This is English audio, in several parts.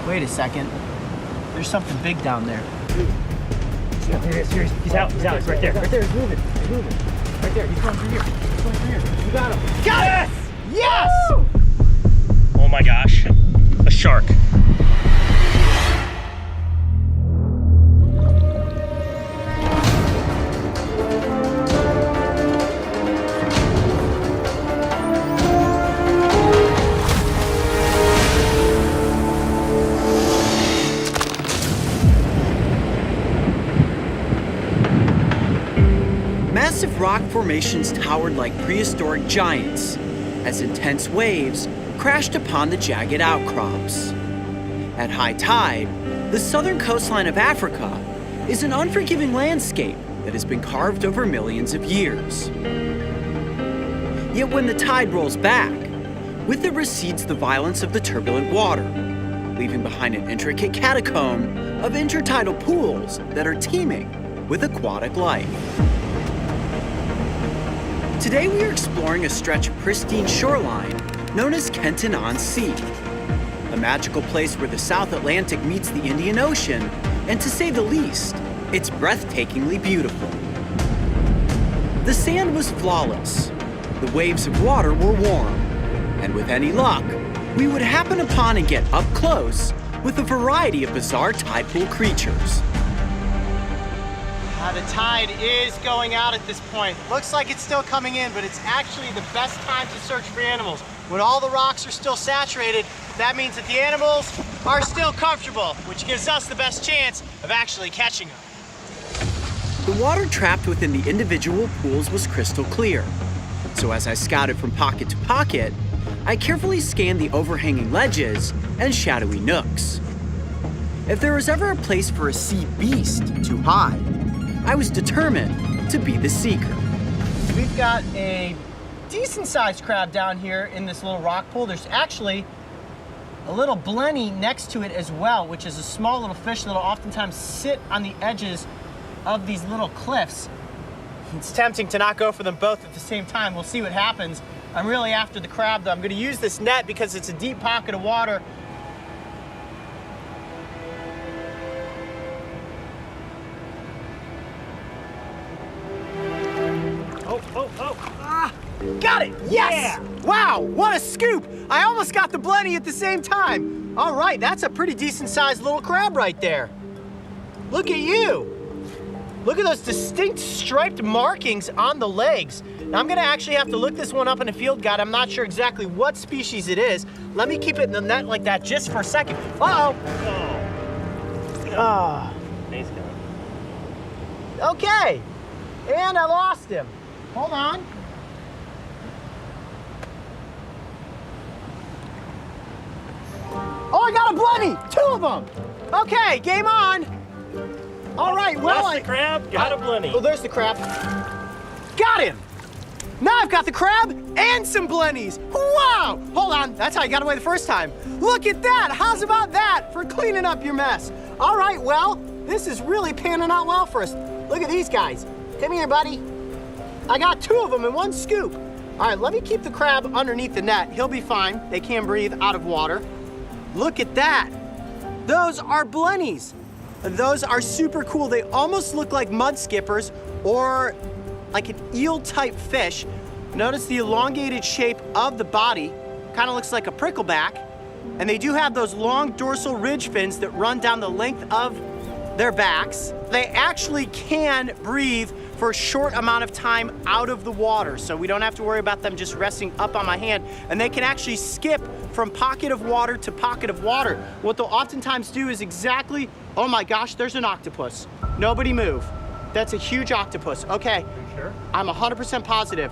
Wait a second. There's something big down there. Yeah, there he is. Here he's out. He's out. He's right there. Right there. He's moving. He's moving. Right there. He's coming through here. He's coming through here. You got him. Got it! Yes! Woo! Oh my gosh. A shark. Massive rock formations towered like prehistoric giants as intense waves crashed upon the jagged outcrops. At high tide, the southern coastline of Africa is an unforgiving landscape that has been carved over millions of years. Yet when the tide rolls back, with it recedes the violence of the turbulent water, leaving behind an intricate catacomb of intertidal pools that are teeming with aquatic life. Today we are exploring a stretch of pristine shoreline known as Kenton-on-Sea, a magical place where the South Atlantic meets the Indian Ocean, and to say the least, it's breathtakingly beautiful. The sand was flawless, the waves of water were warm, and with any luck, we would happen upon and get up close with a variety of bizarre tide pool creatures. The tide is going out at this point. Looks like it's still coming in, but it's actually the best time to search for animals. When all the rocks are still saturated, that means that the animals are still comfortable, which gives us the best chance of actually catching them. The water trapped within the individual pools was crystal clear. So as I scouted from pocket to pocket, I carefully scanned the overhanging ledges and shadowy nooks. If there was ever a place for a sea beast to hide, I was determined to be the seeker. We've got a decent-sized crab down here in this little rock pool. There's actually a little blenny next to it as well, which is a small little fish that'll oftentimes sit on the edges of these little cliffs. It's tempting to not go for them both at the same time. We'll see what happens. I'm really after the crab, though. I'm going to use this net because it's a deep pocket of water. Got it! Yes! Yeah. Wow, what a scoop! I almost got the blenny at the same time. All right, that's a pretty decent-sized little crab right there. Look at you. Look at those distinct striped markings on the legs. Now, I'm gonna actually have to look this one up in a field guide. I'm not sure exactly what species it is. Let me keep it in the net like that just for a second. Uh-oh. Oh. He's gone. Okay, and I lost him. Hold on. Oh, I got a blenny! 2 of them! Okay, game on! All right, well, Lost the crab, got a blenny. Oh, there's the crab. Got him! Now I've got the crab and some blennies! Wow! Hold on, that's how I got away the first time. Look at that! How's about that for cleaning up your mess? All right, well, this is really panning out well for us. Look at these guys. Come here, buddy. I got 2 of them in 1 scoop. All right, let me keep the crab underneath the net. He'll be fine. They can breathe out of water. Look at that. Those are blennies. Those are super cool. They almost look like mud skippers or like an eel-type fish. Notice the elongated shape of the body. Kind of looks like a prickleback. And they do have those long dorsal ridge fins that run down the length of their backs. They actually can breathe for a short amount of time out of the water, so we don't have to worry about them just resting up on my hand. And they can actually skip from pocket of water to pocket of water. What they'll oftentimes do is exactly, oh my gosh, there's an octopus. Nobody move. That's a huge octopus. Okay. You sure? I'm 100% positive.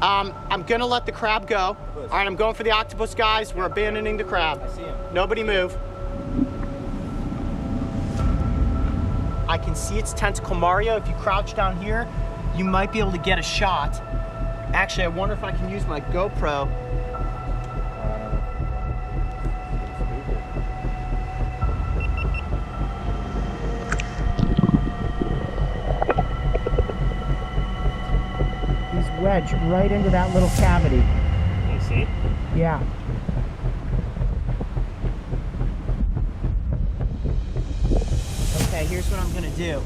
I'm gonna let the crab go. All right, I'm going for the octopus, guys. We're abandoning the crab. I see him. Nobody move. I can see its tentacle, Mario. If you crouch down here, you might be able to get a shot. Actually, I wonder if I can use my GoPro. He's wedged right into that little cavity. You see? Yeah. here's what I'm gonna do.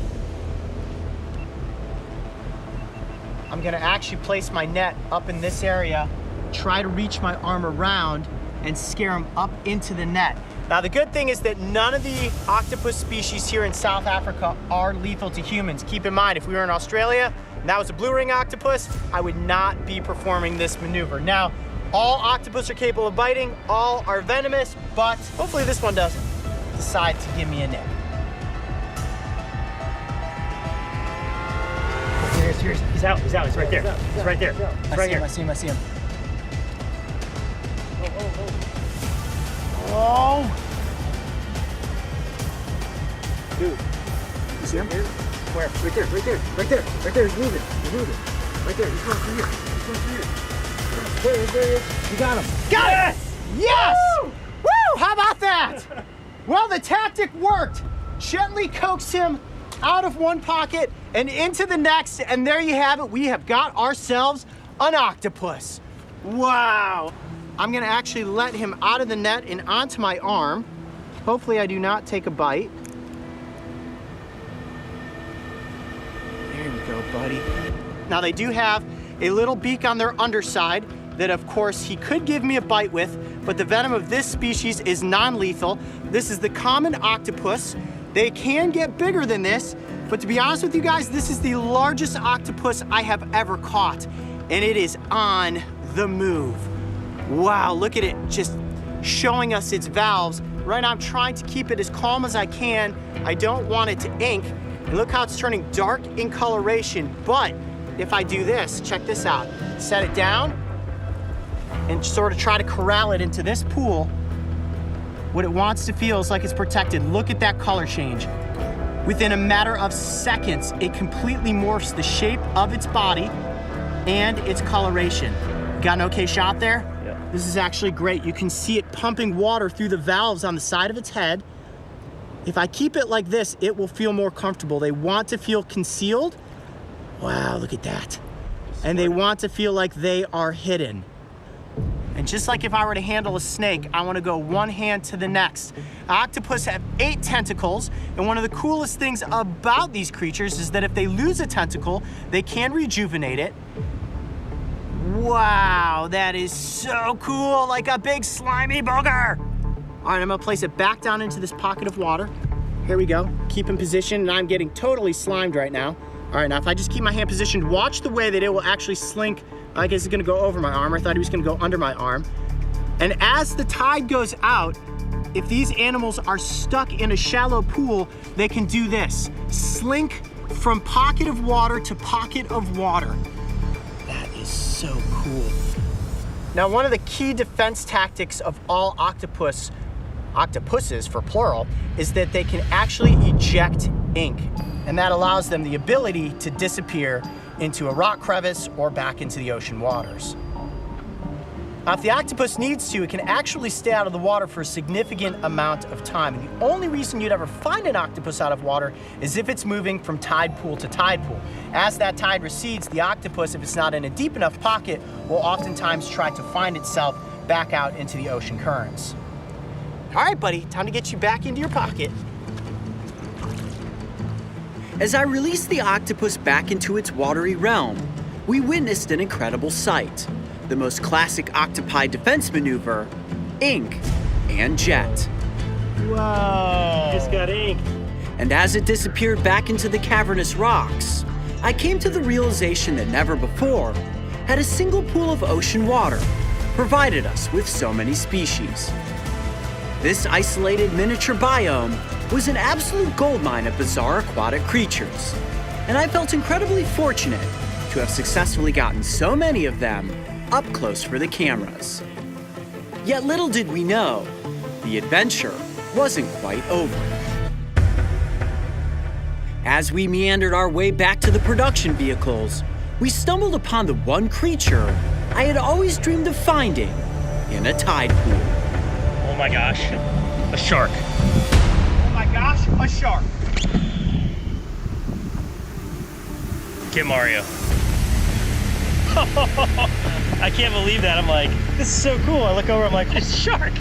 I'm gonna actually place my net up in this area, try to reach my arm around and scare him up into the net. Now the good thing is that none of the octopus species here in South Africa are lethal to humans. Keep in mind, if we were in Australia and that was a blue ring octopus, I would not be performing this maneuver. Now, all octopus are capable of biting, all are venomous, but hopefully this one doesn't decide to give me a nip. Serious. He's out. He's right there. He's right there. He's right here. I see him. Oh! Dude. You see him? Where? Right there. He's moving. Right there. He's going through here. There he is. You got him. Got it! Yes! Woo! How about that? Well, the tactic worked. Gently coaxed him out of one pocket and into the next, and there you have it. We have got ourselves an octopus. Wow. I'm gonna actually let him out of the net and onto my arm. Hopefully I do not take a bite. There you go, buddy. Now they do have a little beak on their underside that of course he could give me a bite with, but the venom of this species is non-lethal. This is the common octopus. They can get bigger than this, but to be honest with you guys, this is the largest octopus I have ever caught, and it is on the move. Wow, look at it, just showing us its valves. Right now I'm trying to keep it as calm as I can. I don't want it to ink, and look how it's turning dark in coloration, but if I do this, check this out. Set it down and sort of try to corral it into this pool. What it wants to feel is like it's protected. Look at that color change. Within a matter of seconds, it completely morphs the shape of its body and its coloration. Got an okay shot there? Yeah. This is actually great. You can see it pumping water through the valves on the side of its head. If I keep it like this, it will feel more comfortable. They want to feel concealed. Wow, look at that. And they want to feel like they are hidden. And just like if I were to handle a snake, I want to go one hand to the next. Octopus have 8 tentacles, and one of the coolest things about these creatures is that if they lose a tentacle, they can rejuvenate it. Wow, that is so cool, like a big slimy booger. All right, I'm gonna place it back down into this pocket of water. Here we go, keep in position, and I'm getting totally slimed right now. All right, now if I just keep my hand positioned, watch the way that it will actually slink. I guess it's gonna go over my arm. I thought he was gonna go under my arm. And as the tide goes out, if these animals are stuck in a shallow pool, they can do this. Slink from pocket of water to pocket of water. That is so cool. Now, one of the key defense tactics of all octopuses for plural, is that they can actually eject ink. And that allows them the ability to disappear into a rock crevice or back into the ocean waters. Now, if the octopus needs to, it can actually stay out of the water for a significant amount of time. And the only reason you'd ever find an octopus out of water is if it's moving from tide pool to tide pool. As that tide recedes, the octopus, if it's not in a deep enough pocket, will oftentimes try to find itself back out into the ocean currents. All right, buddy, time to get you back into your pocket. As I released the octopus back into its watery realm, we witnessed an incredible sight. The most classic octopi defense maneuver, ink and jet. Whoa. Just got inked. And as it disappeared back into the cavernous rocks, I came to the realization that never before had a single pool of ocean water provided us with so many species. This isolated miniature biome was an absolute goldmine of bizarre aquatic creatures, and I felt incredibly fortunate to have successfully gotten so many of them up close for the cameras. Yet little did we know, the adventure wasn't quite over. As we meandered our way back to the production vehicles, we stumbled upon the one creature I had always dreamed of finding in a tide pool. Oh my gosh, a shark. Oh my gosh, a shark. Get Mario. I can't believe that. I'm like, this is so cool. I look over, I'm like, a shark.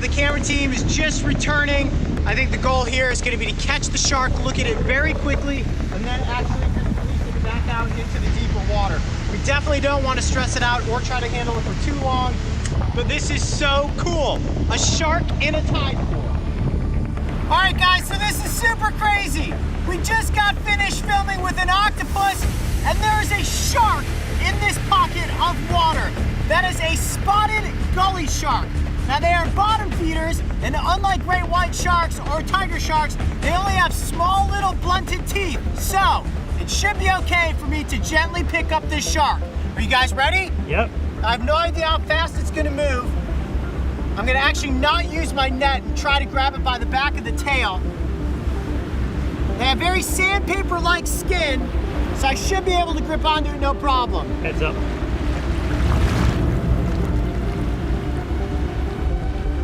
The camera team is just returning. I think the goal here is going to be to catch the shark, look at it very quickly, and then actually just release it back out into the deeper water. We definitely don't want to stress it out or try to handle it for too long, but this is so cool. A shark in a tide pool. All right, guys, so this is super crazy. We just got finished filming with an octopus, and there is a shark in this pocket of water. That is a spotted gully shark. Now, they are bottom feeders, and unlike great white sharks or tiger sharks, they only have small little blunted teeth. So, it should be okay for me to gently pick up this shark. Are you guys ready? Yep. I have no idea how fast it's gonna move. I'm gonna actually not use my net and try to grab it by the back of the tail. They have very sandpaper-like skin, so I should be able to grip onto it no problem. Heads up.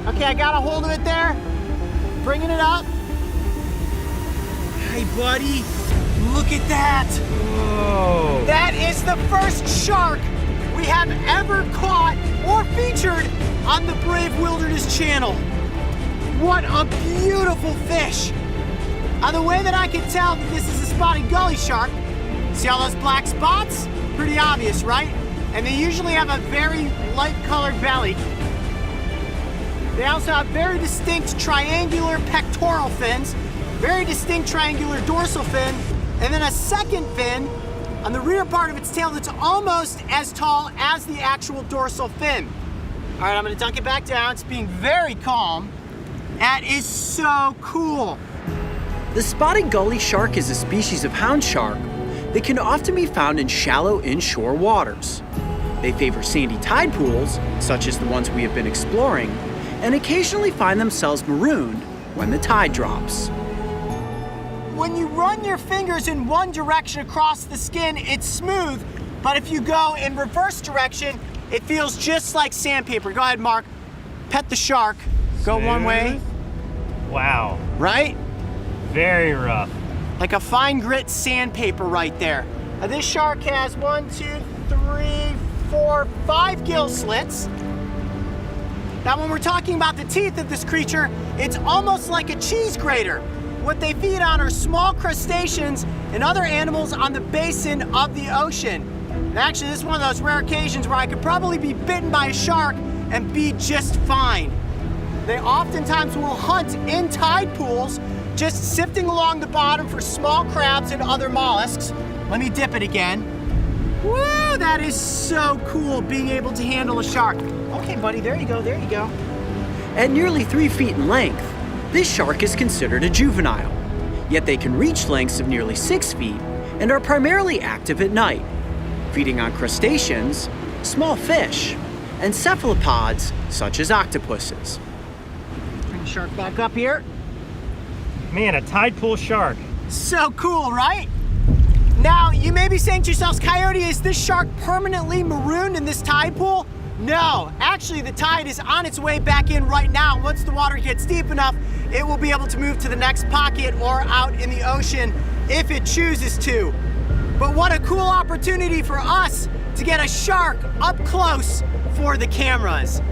Okay, I got a hold of it there. Bringing it up. Hey, buddy, look at that. Whoa. That is the first shark we have ever caught or featured on the Brave Wilderness channel. What a beautiful fish. The way that I can tell that this is a spotted gully shark, see all those black spots? Pretty obvious, right? And they usually have a very light colored belly. They also have very distinct triangular pectoral fins, very distinct triangular dorsal fin, and then a second fin on the rear part of its tail that's almost as tall as the actual dorsal fin. All right, I'm gonna dunk it back down. It's being very calm. That is so cool. The spotted gully shark is a species of hound shark that can often be found in shallow inshore waters. They favor sandy tide pools, such as the ones we have been exploring, and occasionally find themselves marooned when the tide drops. When you run your fingers in one direction across the skin, it's smooth, but if you go in reverse direction, it feels just like sandpaper. Go ahead, Mark. Pet the shark. Go one way. Wow. Right? Very rough. Like a fine grit sandpaper right there. Now, this shark has 1, 2, 3, 4, 5 gill slits. Now, when we're talking about the teeth of this creature, it's almost like a cheese grater. What they feed on are small crustaceans and other animals on the basin of the ocean. And actually, this is one of those rare occasions where I could probably be bitten by a shark and be just fine. They oftentimes will hunt in tide pools, just sifting along the bottom for small crabs and other mollusks. Let me dip it again. Woo, that is so cool, being able to handle a shark. Okay, buddy, there you go, there you go. At nearly 3 feet in length, this shark is considered a juvenile, yet they can reach lengths of nearly 6 feet and are primarily active at night, feeding on crustaceans, small fish, and cephalopods such as octopuses. Bring the shark back up here. Man, a tide pool shark. So cool, right? Now, you may be saying to yourselves, Coyote, is this shark permanently marooned in this tide pool? No, actually the tide is on its way back in right now. Once the water gets deep enough, it will be able to move to the next pocket or out in the ocean if it chooses to. But what a cool opportunity for us to get a shark up close for the cameras.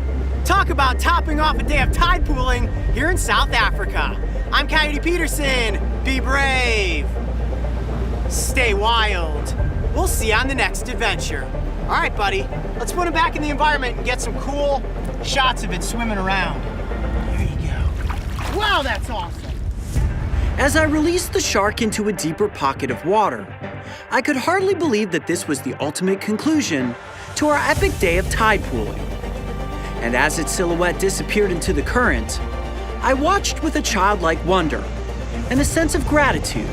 Talk about topping off a day of tide pooling here in South Africa. I'm Coyote Peterson. Be brave. Stay wild. We'll see you on the next adventure. All right, buddy, let's put him back in the environment and get some cool shots of it swimming around. There you go. Wow, that's awesome. As I released the shark into a deeper pocket of water, I could hardly believe that this was the ultimate conclusion to our epic day of tide pooling. And as its silhouette disappeared into the current, I watched with a childlike wonder and a sense of gratitude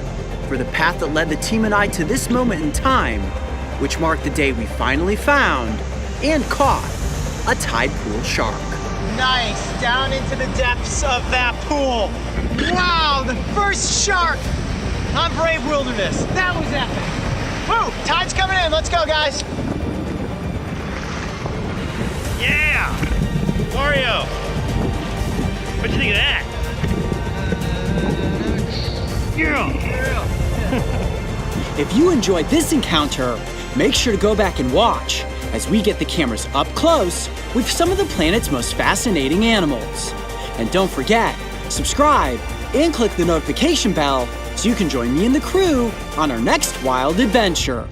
for the path that led the team and I to this moment in time, which marked the day we finally found and caught a tide pool shark. Nice, down into the depths of that pool. Wow, the first shark on Brave Wilderness. That was epic. Woo, tide's coming in, let's go, guys. Yeah! Mario! What'd you think of that? Yeah! If you enjoyed this encounter, make sure to go back and watch as we get the cameras up close with some of the planet's most fascinating animals. And don't forget, subscribe and click the notification bell so you can join me and the crew on our next wild adventure.